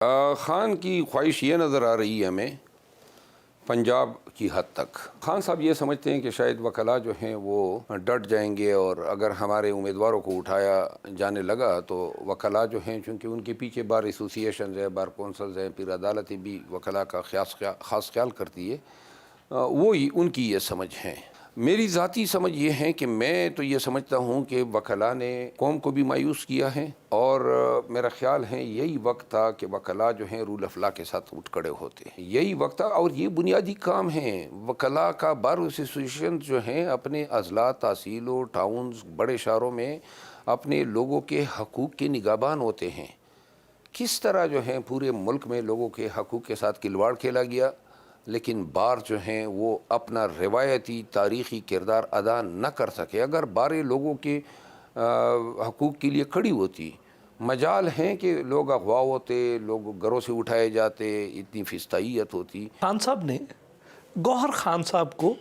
خان کی خواہش یہ نظر آ رہی ہے ہمیں پنجاب کی حد تک. خان صاحب یہ سمجھتے ہیں کہ شاید وکلاء جو ہیں وہ ڈٹ جائیں گے، اور اگر ہمارے امیدواروں کو اٹھایا جانے لگا تو وکلاء جو ہیں، چونکہ ان کے پیچھے بار ایسوسییشنز ہیں، بار کونسلز ہیں، پھر عدالتیں بھی وکلاء کا خاص خیال کرتی ہے. وہی ان کی یہ سمجھ ہے. میری ذاتی سمجھ یہ ہے کہ میں تو یہ سمجھتا ہوں کہ وکلاء نے قوم کو بھی مایوس کیا ہے، اور میرا خیال ہے یہی وقت تھا کہ وکلاء جو ہیں رول آف لا کے ساتھ اٹھ کھڑے ہوتے ہیں. یہی وقت تھا، اور یہ بنیادی کام ہے وکلاء کا. بار ایسوسییشن جو ہیں اپنے اضلاع، تحصیلوں، ٹاؤنز، بڑے شہروں میں اپنے لوگوں کے حقوق کے نگہبان ہوتے ہیں. کس طرح جو ہیں پورے ملک میں لوگوں کے حقوق کے ساتھ کھلواڑ کھیلا گیا، لیکن بار جو ہیں وہ اپنا روایتی تاریخی کردار ادا نہ کر سکے. اگر باریں لوگوں کے حقوق کے لیے کھڑی ہوتی، مجال ہیں کہ لوگ اغوا ہوتے، لوگ گھروں سے اٹھائے جاتے، اتنی فستائیت ہوتی. خان صاحب نے گوہر خان صاحب کو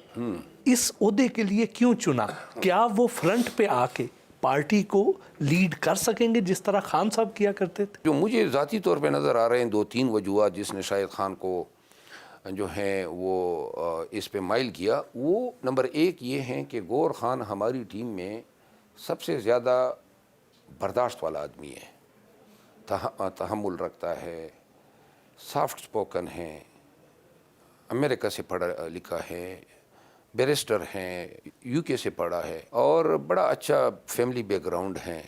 اس عہدے کے لیے کیوں چنا؟ کیا وہ فرنٹ پہ آ کے پارٹی کو لیڈ کر سکیں گے جس طرح خان صاحب کیا کرتے تھے؟ جو مجھے ذاتی طور پہ نظر آ رہے ہیں 2-3 وجوہات جس نے شاید خان کو جو ہیں وہ اس پہ مائل کیا. وہ نمبر 1 یہ ہیں کہ گوہر خان ہماری ٹیم میں سب سے زیادہ برداشت والا آدمی ہے، تحمل رکھتا ہے، سافٹ سپوکن ہے، امریکہ سے پڑھا لکھا ہے، بیرسٹر ہیں، UK سے پڑھا ہے، اور بڑا اچھا فیملی بیک گراؤنڈ ہے.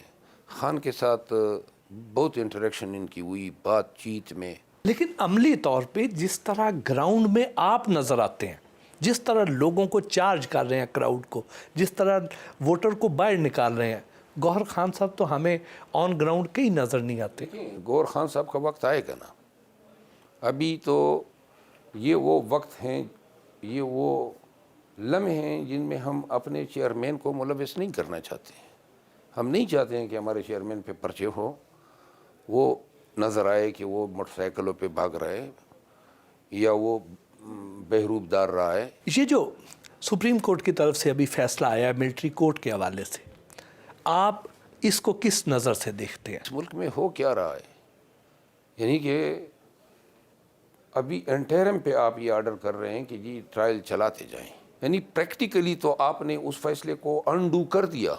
خان کے ساتھ بہت انٹریکشن ان کی ہوئی بات چیت میں. لیکن عملی طور پہ جس طرح گراؤنڈ میں آپ نظر آتے ہیں، جس طرح لوگوں کو چارج کر رہے ہیں، کراؤڈ کو جس طرح ووٹر کو باہر نکال رہے ہیں، گوہر خان صاحب تو ہمیں آن گراؤنڈ کہیں نظر نہیں آتے. گوہر خان صاحب کا وقت آئے گا نا. ابھی تو یہ وہ وقت ہیں، یہ وہ لمحے ہیں جن میں ہم اپنے چیئرمین کو ملوث نہیں کرنا چاہتے ہیں. ہم نہیں چاہتے ہیں کہ ہمارے چیئرمین پہ پرچے ہو، وہ نظر آئے کہ وہ موٹر سائیکلوں پہ بھاگ رہا ہے یا وہ بہروب دار رہا ہے. یہ جو سپریم کورٹ کی طرف سے ابھی فیصلہ آیا ملٹری کورٹ کے حوالے سے، آپ اس کو کس نظر سے دیکھتے ہیں؟ اس ملک میں ہو کیا رہا ہے؟ یعنی کہ ابھی انٹرم پہ آپ یہ آرڈر کر رہے ہیں کہ جی ٹرائل چلاتے جائیں. یعنی پریکٹیکلی تو آپ نے اس فیصلے کو انڈو کر دیا.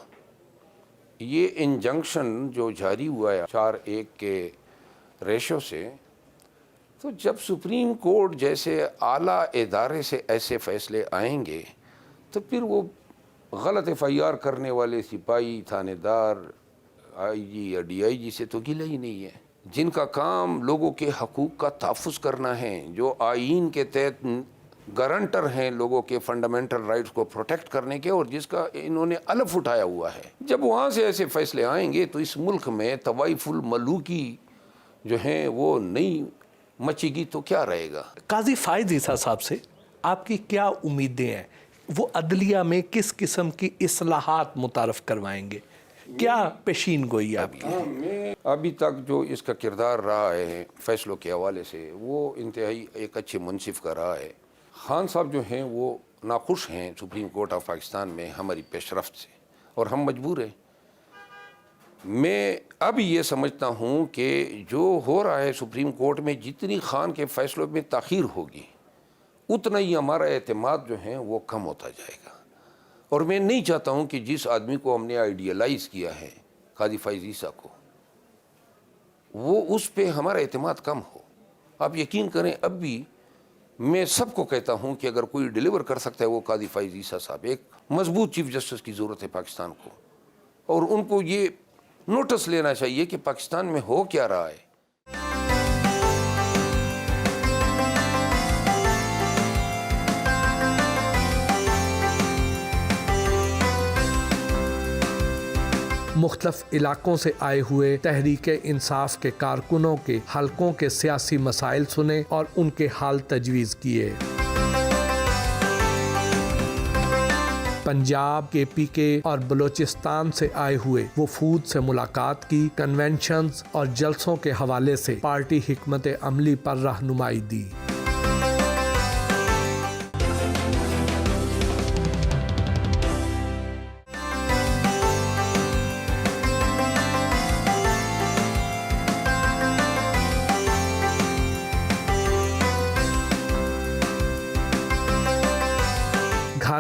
یہ انجنکشن جو جاری ہوا ہے 4-1 کے ریشو سے، تو جب سپریم کورٹ جیسے اعلیٰ ادارے سے ایسے فیصلے آئیں گے تو پھر وہ غلط FIR کرنے والے سپاہی، تھانے دار، IG یا DIG سے تو گلہ ہی نہیں ہے، جن کا کام لوگوں کے حقوق کا تحفظ کرنا ہے، جو آئین کے تحت گارنٹر ہیں لوگوں کے فنڈامنٹل رائٹس کو پروٹیکٹ کرنے کے، اور جس کا انہوں نے الف اٹھایا ہوا ہے. جب وہاں سے ایسے فیصلے آئیں گے تو اس ملک میں طوائف الملوکی جو ہیں وہ نہیں مچے گی تو کیا رہے گا. قاضی فائز عیسیٰ صاحب سے آپ کی کیا امیدیں ہیں؟ وہ عدلیہ میں کس قسم کی اصلاحات متعارف کروائیں گے؟ کیا پیشین گوئی آپ کی؟ میں ابھی تک جو اس کا کردار رہا ہے فیصلوں کے حوالے سے، وہ انتہائی ایک اچھے منصف کا رہا ہے. خان صاحب جو ہیں وہ ناخوش ہیں سپریم کورٹ آف پاکستان میں ہماری پیش رفت سے، اور ہم مجبور ہیں. میں اب یہ سمجھتا ہوں کہ جو ہو رہا ہے سپریم کورٹ میں، جتنی خان کے فیصلوں میں تاخیر ہوگی اتنا ہی ہمارا اعتماد جو ہے وہ کم ہوتا جائے گا. اور میں نہیں چاہتا ہوں کہ جس آدمی کو ہم نے آئیڈیلائز کیا ہے، قاضی فائز عیسیٰ کو، وہ اس پہ ہمارا اعتماد کم ہو. آپ یقین کریں اب بھی میں سب کو کہتا ہوں کہ اگر کوئی ڈیلیور کر سکتا ہے وہ قاضی فائز عیسیٰ صاحب. ایک مضبوط چیف جسٹس کی ضرورت ہے پاکستان کو، اور ان کو یہ نوٹس لینا چاہیے کہ پاکستان میں ہو کیا رہا ہے. مختلف علاقوں سے آئے ہوئے تحریک انصاف کے کارکنوں کے حلقوں کے سیاسی مسائل سنے اور ان کے حل تجویز کیے. پنجاب، KPK اور بلوچستان سے آئے ہوئے وفود سے ملاقات کی، کنونشنز اور جلسوں کے حوالے سے پارٹی حکمت عملی پر رہنمائی دی.